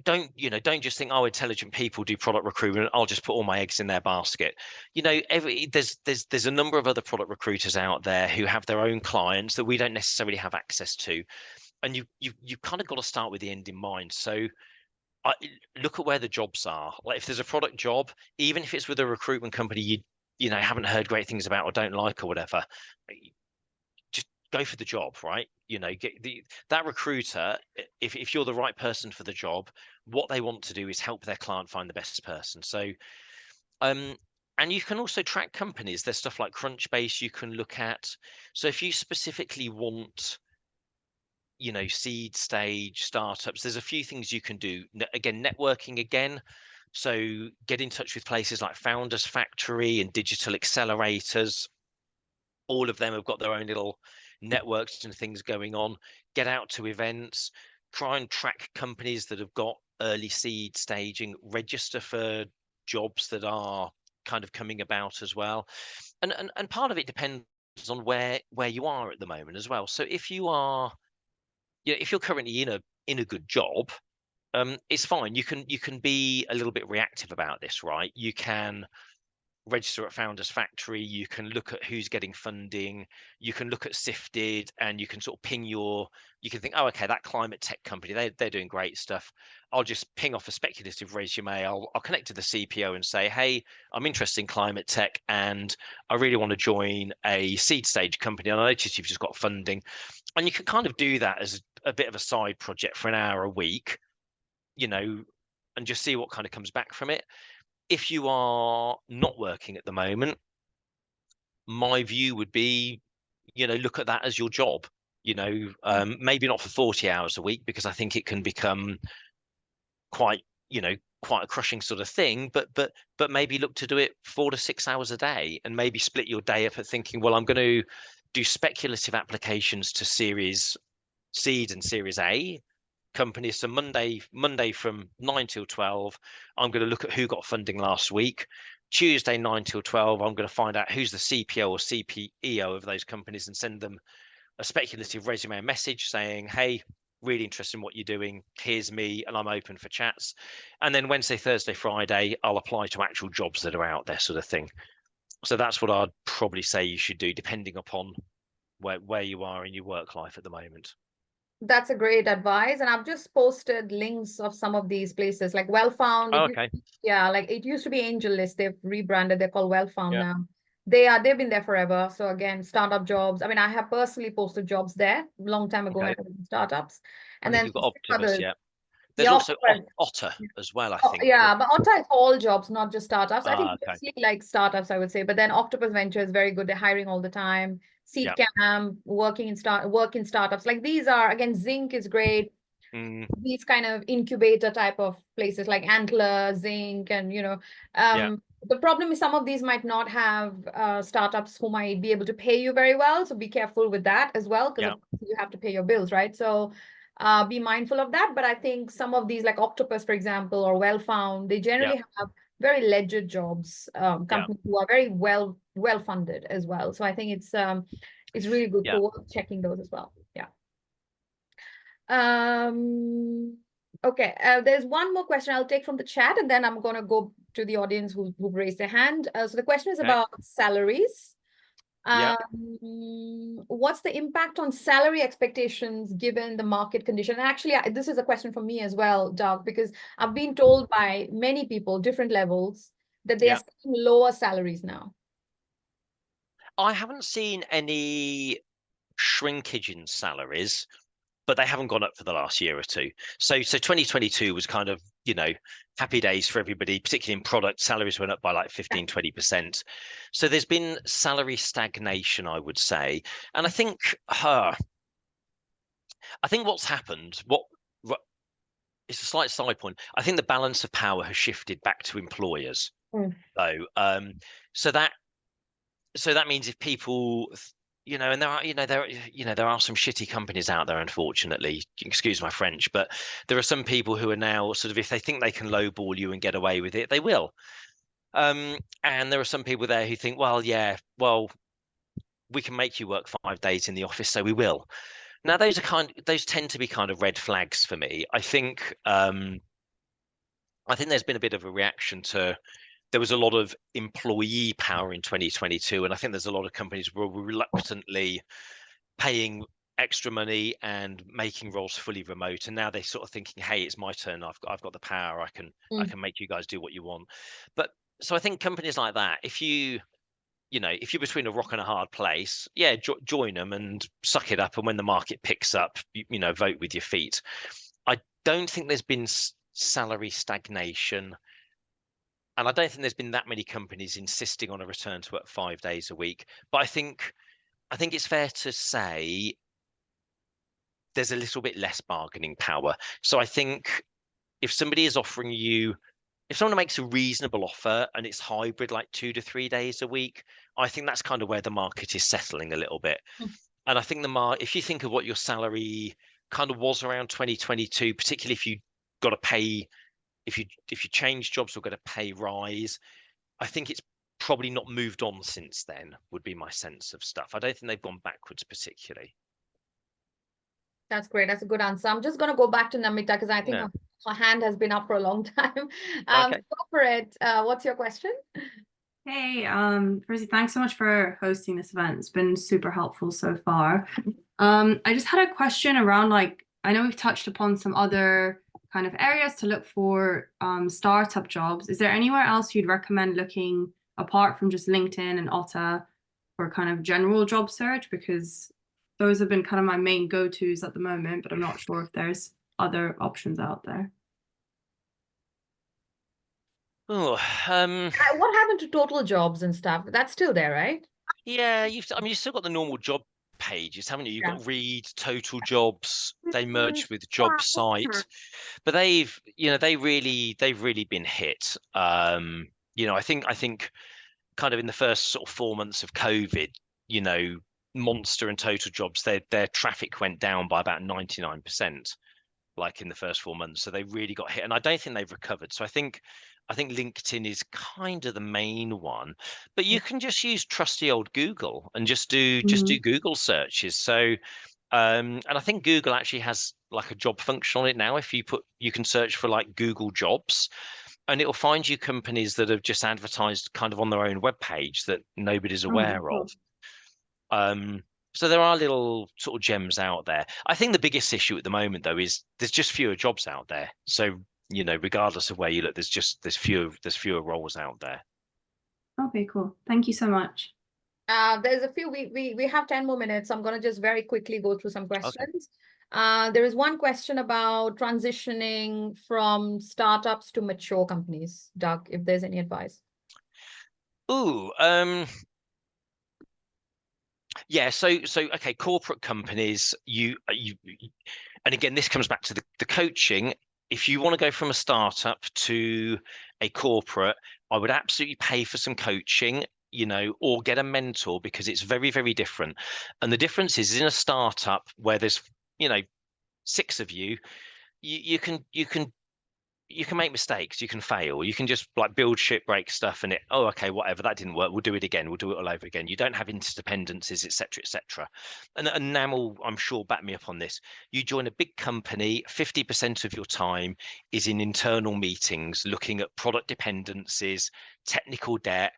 don't just think, oh, intelligent people do product recruitment, I'll just put all my eggs in their basket. There's a number of other product recruiters out there who have their own clients that we don't necessarily have access to, and you kind of got to start with the end in mind. So look at where the jobs are. Like if there's a product job, even if it's with a recruitment company you haven't heard great things about or don't like or whatever, just go for the job, right? Get that recruiter, if you're the right person for the job, what they want to do is help their client find the best person. So and you can also track companies. There's stuff like Crunchbase you can look at. So if you specifically want seed stage startups, there's a few things you can do. Again, networking again. So get in touch with places like Founders Factory and digital accelerators. All of them have got their own little networks and things going on. Get out to events, try and track companies that have got early seed staging, register for jobs that are kind of coming about as well. And part of it depends on where you are at the moment as well. So if you're currently in a good job, it's fine. You can be a little bit reactive about this, right? You can register at Founders Factory, you can look at who's getting funding, you can look at Sifted, and you can sort of ping you can think, oh, okay, that climate tech company, they're doing great stuff. I'll just ping off a speculative resume. I'll connect to the CPO and say, hey, I'm interested in climate tech and I really want to join a seed stage company. And I noticed you've just got funding. And you can kind of do that as a bit of a side project for an hour a week, and just see what kind of comes back from it. If you are not working at the moment, my view would be, look at that as your job. Maybe not for 40 hours a week, because I think it can become quite a crushing sort of thing. But maybe look to do it 4 to 6 hours a day, and maybe split your day up at thinking, well, I'm going to do speculative applications to Series Seed and Series A companies. So Monday from 9 till 12, I'm going to look at who got funding last week. Tuesday 9 till 12, I'm going to find out who's the CPO or CPEO of those companies and send them a speculative resume message saying, hey, really interested in what you're doing, here's me, and I'm open for chats. And then Wednesday, Thursday, Friday, I'll apply to actual jobs that are out there, sort of thing. So that's what I'd probably say you should do, depending upon where you are in your work life at the moment. That's a great advice. And I've just posted links of some of these places like Wellfound. Oh, okay. Like it used to be AngelList. They've rebranded. They're called Wellfound Yeah. now. They've been there forever. So again, startup jobs. I mean, I have personally posted jobs there a long time ago when I was in startups. And then you've got Optimus, others. yeah. There's also Otter as well, I think. Yeah, but Otter is all jobs, not just startups. I think Okay. mostly like startups, I would say. But then Octopus Venture is very good. They're hiring all the time. Seedcamp, work in startups. Like these are, again, Zinc is great. These kind of incubator type of places like Antler, Zinc, and the problem is some of these might not have startups who might be able to pay you very well. So be careful with that as well, because you have to pay your bills, right? So be mindful of that. But I think some of these, like Octopus, for example, or Wellfound, they generally have very legit jobs, companies who are very well funded as well. So I think it's really good for checking those as well. Yeah. Okay. There's one more question I'll take from the chat, and then I'm gonna go to the audience who've raised their hand. So the question is about salaries. What's the impact on salary expectations given the market condition? And actually, this is a question for me as well, Doug, because I've been told by many people, different levels, that they are seeing lower salaries now. I haven't seen any shrinkage in salaries, but they haven't gone up for the last year or two. So 2022 was kind of, happy days for everybody, particularly in product. Salaries went up by like 15, 20%. So there's been salary stagnation, I would say. And I think what's happened, it's a slight side point. I think the balance of power has shifted back to employers. So that means if people, and there are some shitty companies out there, unfortunately. Excuse my French, but there are some people who are now sort of, if they think they can lowball you and get away with it, they will. And there are some people there who think, well, we can make you work 5 days in the office, so we will. Now, those tend to be kind of red flags for me. I think there's been a bit of a reaction to. There was a lot of employee power in 2022, and I think there's a lot of companies were reluctantly paying extra money and making roles fully remote, and now they're sort of thinking, hey, it's my turn, I've got the power, I can make you guys do what you want. But so I think companies like that, if you're between a rock and a hard place, join them and suck it up, and when the market picks up, vote with your feet. I don't think there's been salary stagnation, and I don't think there's been that many companies insisting on a return to work 5 days a week. But I think it's fair to say there's a little bit less bargaining power. So I think if somebody is offering you, if someone makes a reasonable offer and it's hybrid, like 2 to 3 days a week, I think that's kind of where the market is settling a little bit. And I think if you think of what your salary kind of was around 2022, particularly if you got to pay, if you change jobs or get a pay rise, I think it's probably not moved on since then, would be my sense of stuff. I don't think they've gone backwards particularly. That's great. That's a good answer. I'm just going to go back to Namita because I think her hand has been up for a long time. Okay. Go for it. What's your question? Hey, firstly, thanks so much for hosting this event. It's been super helpful so far. I just had a question around, like, I know we've touched upon some other kind of areas to look for startup jobs. Is there anywhere else you'd recommend looking apart from just LinkedIn and Otta for kind of general job search? Because those have been kind of my main go-tos at the moment, but I'm not sure if there's other options out there. Oh, what happened to total jobs and stuff? That's still there, right? Yeah, you've still got the normal job pages, haven't you? You've got Reed, Total Jobs. They merged with JobSite, but they've really been hit. I think kind of in the first sort of 4 months of COVID, Monster and Total Jobs, their traffic went down by about 99%, like in the first 4 months. So they really got hit, and I don't think they've recovered. So I think LinkedIn is kind of the main one, but you can just use trusty old Google and just do Google searches. So and I think Google actually has like a job function on it now. If you can search for like Google jobs, and it'll find you companies that have just advertised kind of on their own webpage that nobody's aware of. So there are little sort of gems out there. I think the biggest issue at the moment, though, is there's just fewer jobs out there. So regardless of where you look, there's fewer roles out there. Okay, cool. Thank you so much. There's a few. We have 10 more minutes. I'm going to just very quickly go through some questions. Okay. There is one question about transitioning from startups to mature companies. Doug, if there's any advice. Ooh, yeah. So okay, corporate companies. And again, this comes back to the coaching. If you want to go from a startup to a corporate, I would absolutely pay for some coaching, or get a mentor, because it's very, very different. And the difference is in a startup where there's, 6 of you, you can make mistakes, you can fail, you can just like build shit, break stuff, and okay, whatever, that didn't work, we'll do it again, we'll do it all over again. You don't have interdependencies, etc. And Namal, I'm sure, back me up on this. You join a big company, 50% of your time is in internal meetings looking at product dependencies, technical debt.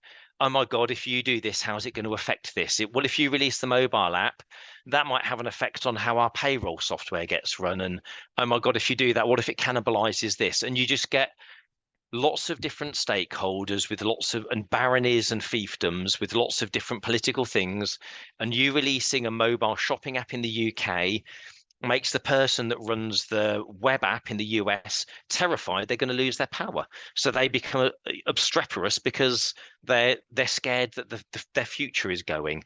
Oh my God, if you do this, how's it going to affect this? Well, if you release the mobile app, that might have an effect on how our payroll software gets run. And oh my God, if you do that, what if it cannibalizes this? And you just get lots of different stakeholders with and baronies and fiefdoms with lots of different political things. And you releasing a mobile shopping app in the UK makes the person that runs the web app in the US terrified they're going to lose their power. So they become obstreperous because they're scared that their future is going.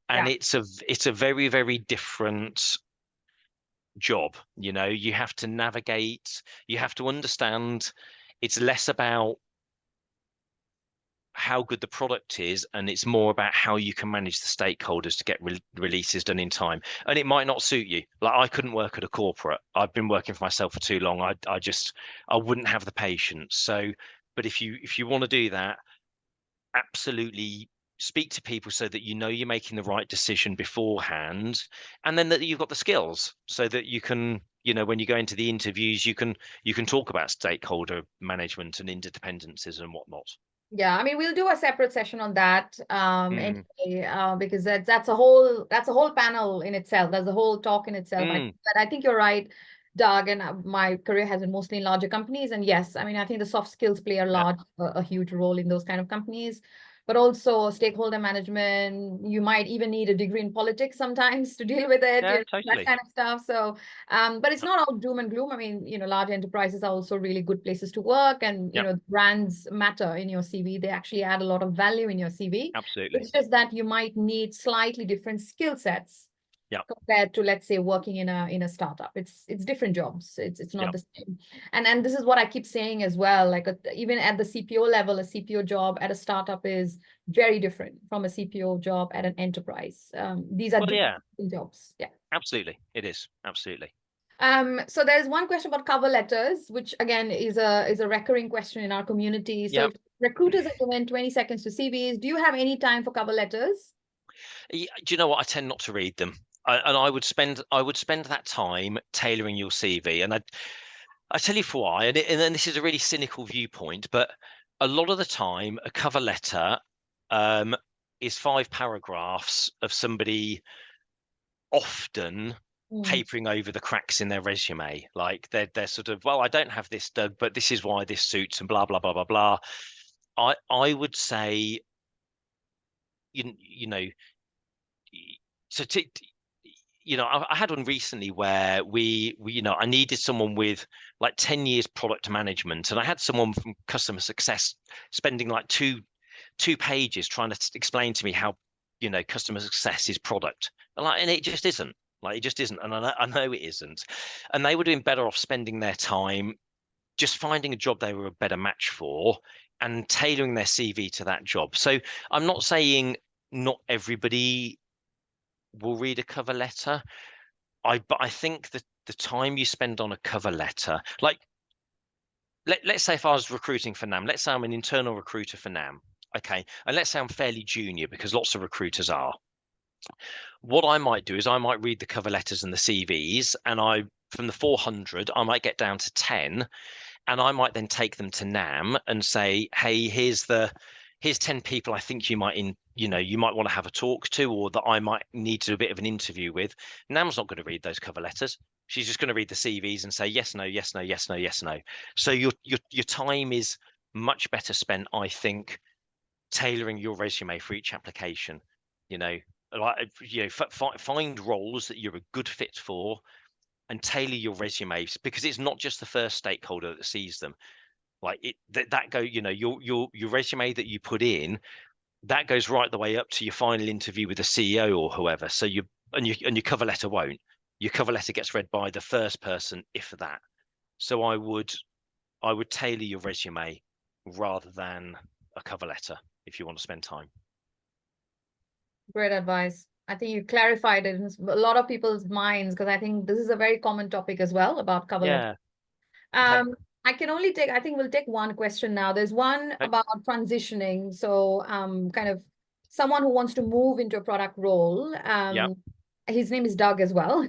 And it's a very, very different job. You have to navigate, you have to understand. It's less about how good the product is, and it's more about how you can manage the stakeholders to get releases done in time. And it might not suit you. Like, I couldn't work at a corporate. I've been working for myself for too long. I wouldn't have the patience. So, but if you want to do that, absolutely speak to people so that you know you're making the right decision beforehand, and then that you've got the skills so that you can, when you go into the interviews, you can talk about stakeholder management and interdependencies and whatnot. Yeah, I mean, we'll do a separate session on that Mm. anyway, because that's a whole panel in itself. There's a whole talk in itself. But I think you're right, Doug, and my career has been mostly in larger companies. And yes, I mean, I think the soft skills play a huge role in those kind of companies. But also stakeholder management, you might even need a degree in politics sometimes to deal with it, Yeah, totally. that kind of stuff. So, but it's not all doom and gloom. I mean, large enterprises are also really good places to work, and brands matter in your CV. They actually add a lot of value in your CV. Absolutely. It's just that you might need slightly different skill sets compared to, let's say, working in a startup. It's different jobs. It's not the same. And this is what I keep saying as well. Like even at the CPO level, a CPO job at a startup is very different from a CPO job at an enterprise. These are different jobs. Yeah. Absolutely, it is. Absolutely. So there's one question about cover letters, which again is a recurring question in our community. So if recruiters are given 20 seconds to CVs, do you have any time for cover letters? Do you know what? I tend not to read them. And I would spend that time tailoring your CV. And I tell you for why. And then this is a really cynical viewpoint, but a lot of the time, a cover letter is 5 paragraphs of somebody often papering over the cracks in their resume. Like they're sort of, well, I don't have this, Doug, but this is why this suits, and blah blah blah blah blah. I would say, you know, so I had one recently where we I needed someone with like 10 years product management, and I had someone from customer success spending like two pages trying to explain to me how customer success is product, and it just isn't. Like, it just isn't, and I know it isn't. And they would have been better off spending their time just finding a job they were a better match for and tailoring their CV to that job. So I'm not saying not everybody will read a cover letter. But I think that the time you spend on a cover letter, like let's say if I was recruiting for NAM, let's say I'm an internal recruiter for NAM, okay, and let's say I'm fairly junior, because lots of recruiters are. What I might do is I might read the cover letters and the CVs, and from the 400, I might get down to 10, and I might then take them to NAM and say, hey, here's 10 people I think you might want to have a talk to, or that I might need to do a bit of an interview with. NAM's not going to read those cover letters. She's just going to read the CVs and say yes, no, yes, no, yes, no, yes, no. So your time is much better spent, I think, tailoring your resume for each application. Find roles that you're a good fit for and tailor your resumes, because it's not just the first stakeholder that sees them. Like your resume that you put in, that goes right the way up to your final interview with the CEO or whoever. So your cover letter won't. Your cover letter gets read by the first person, if that. So I would tailor your resume rather than a cover letter if you want to spend time. Great advice. I think you clarified it in a lot of people's minds, because I think this is a very common topic as well about cover letters. Okay. I think we'll take one question now. There's one about transitioning. So kind of someone who wants to move into a product role. His name is Doug as well.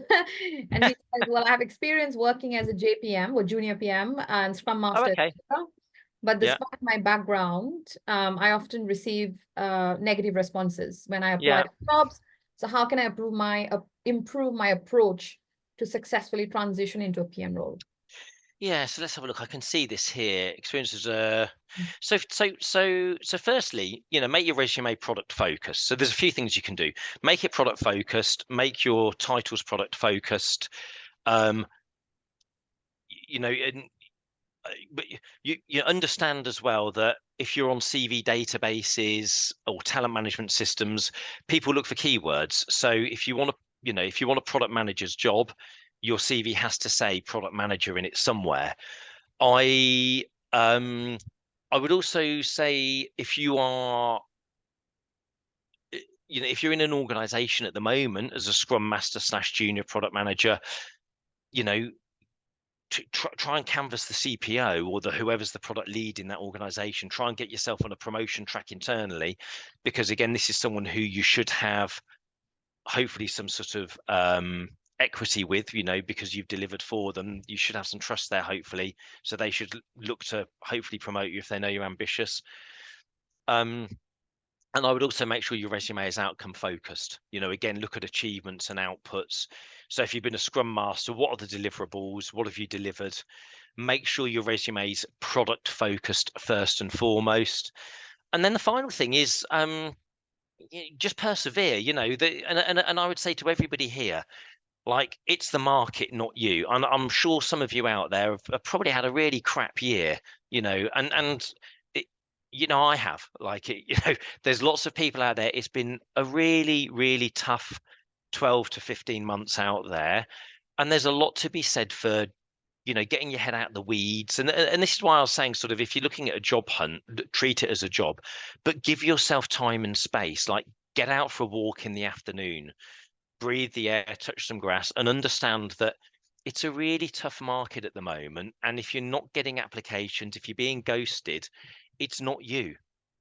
And he says, well, I have experience working as a JPM or junior PM and Scrum Master. But despite my background, I often receive negative responses when I apply for jobs. So how can I improve my approach to successfully transition into a PM role? Yeah, so let's have a look. I can see this here. Experiences. So firstly, make your resume product focused. So there's a few things you can do. Make it product focused. Make your titles product focused. But you understand as well that if you're on CV databases or talent management systems, people look for keywords. So if you want a product manager's job, your CV has to say product manager in it somewhere. I I would also say if you are, if you're in an organization at the moment as a Scrum Master / junior product manager, to try and canvass the CPO or whoever's the product lead in that organization. Try and get yourself on a promotion track internally, because again, this is someone who you should have hopefully some sort of equity with, because you've delivered for them. You should have some trust there, hopefully. So they should look to hopefully promote you if they know you're ambitious. And I would also make sure your resume is outcome focused. Again, look at achievements and outputs. So if you've been a Scrum Master, what are the deliverables? What have you delivered? Make sure your resume is product focused first and foremost. And then the final thing is just persevere. And I would say to everybody here, like, it's the market, not you. And I'm sure some of you out there have probably had a really crap year, and I have, there's lots of people out there. It's been a really, really tough 12 to 15 months out there. And there's a lot to be said for, getting your head out of the weeds. And this is why I was saying, sort of, if you're looking at a job hunt, treat it as a job, but give yourself time and space. Like, get out for a walk in the afternoon, breathe the air, touch some grass, and understand that it's a really tough market at the moment. And if you're not getting applications, if you're being ghosted, it's not you,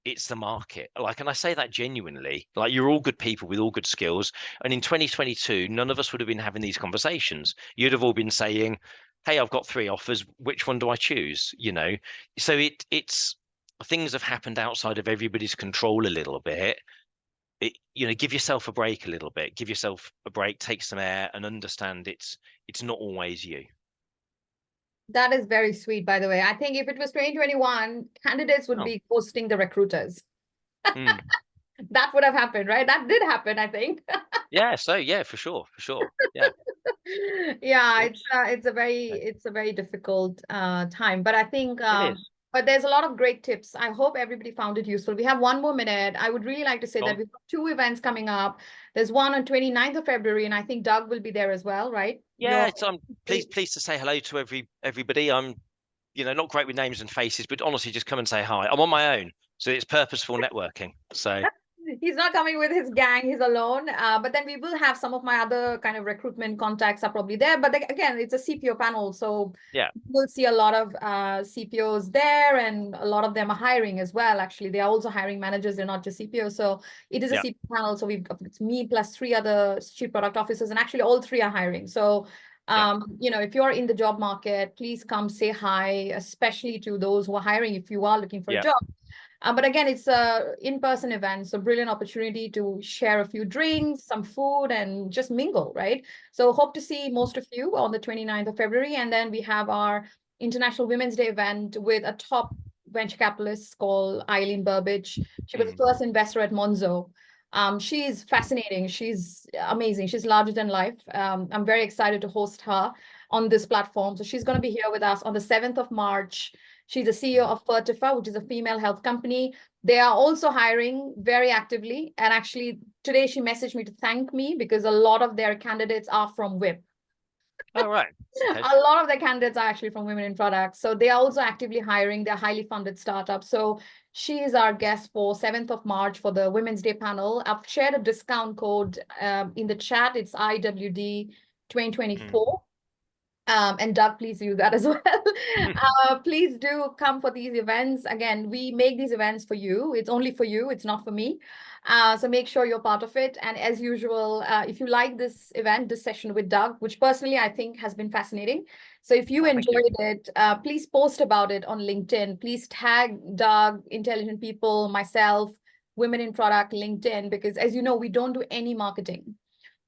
it's the market. And I say that genuinely. You're all good people with all good skills. And in 2022, none of us would have been having these conversations. You'd have all been saying, hey, I've got 3 offers. Which one do I choose? So it's things have happened outside of everybody's control a little bit. Give yourself a break a little bit. Give yourself a break, take some air, and understand it's not always you. That is very sweet, by the way. I think if it was 2021, candidates would be ghosting the recruiters. That would have happened, right? That did happen, I think. Yeah. So yeah, for sure. Yeah. Yeah, it's a very difficult time, but I think It is. but there's a lot of great tips. I hope everybody found it useful. We have 1 more minute. I would really like to say that we've got 2 events coming up. There's one on 29th of February, and I think Doug will be there as well, right? Yeah, so I'm pleased to say hello to everybody. I'm, not great with names and faces, but honestly, just come and say hi. I'm on my own, so it's purposeful networking. So he's not coming with his gang, he's alone. But then we will have some of my other kind of recruitment contacts are probably there. But again, it's a CPO panel. So yeah, we'll see a lot of CPOs there, and a lot of them are hiring as well. Actually, they are also hiring managers. They're not just CPOs. So it is a CPO panel. So it's me plus 3 other chief product officers, and actually all 3 are hiring. So if you're in the job market, please come say hi, especially to those who are hiring if you are looking for a job. But again, it's a in-person event, so brilliant opportunity to share a few drinks, some food, and just mingle, right? So hope to see most of you on the 29th of February. And then we have our International Women's Day event with a top venture capitalist called Eileen Burbidge. She was the first investor at Monzo. She's fascinating. She's amazing. She's larger than life. I'm very excited to host her on this platform. So she's going to be here with us on the 7th of March. She's the CEO of Fertifa, which is a female health company. They are also hiring very actively. And actually, today she messaged me to thank me because a lot of their candidates are from WIP. Oh, right. Okay. A lot of their candidates are actually from Women in Products. So they are also actively hiring. They're highly funded startups. So she is our guest for 7th of March for the Women's Day panel. I've shared a discount code in the chat. It's IWD 2024. And Doug, please use that as well. Please do come for these events. Again, we make these events for you. It's only for you. It's not for me. So make sure you're part of it. And as usual, if you like this event, this session with Doug, which personally I think has been fascinating. So if you enjoyed it, please post about it on LinkedIn. Please tag Doug, Intelligent People, myself, Women in Product, LinkedIn, because as you know, we don't do any marketing.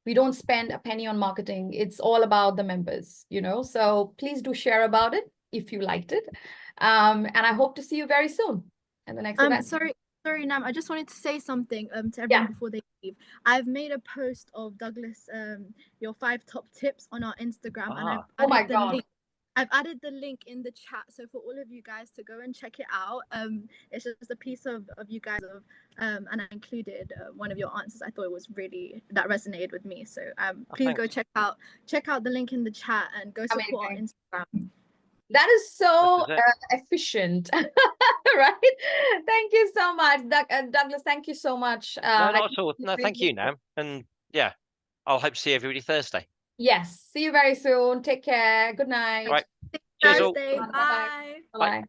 We don't spend a penny on marketing. It's all about the members, so please do share about it if you liked it. And I hope to see you very soon in the next event. Sorry, Nam, I just wanted to say something to everyone before they leave. I've made a post of Douglas, your 5 top tips on our Instagram. And I've added the link in the chat, so for all of you guys to go and check it out. It's just a piece of you guys, and I included one of your answers. I thought it was really, that resonated with me. So please go check out the link in the chat and go support our Instagram. That is so efficient. Right. Thank you so much, Douglas. Thank you so much. No, not at all. No, thank you, Nam. And yeah, I'll hope to see everybody Thursday. Yes. See you very soon. Take care. Good night. All right. Cheers all. Thursday. Bye-bye. Bye. Bye.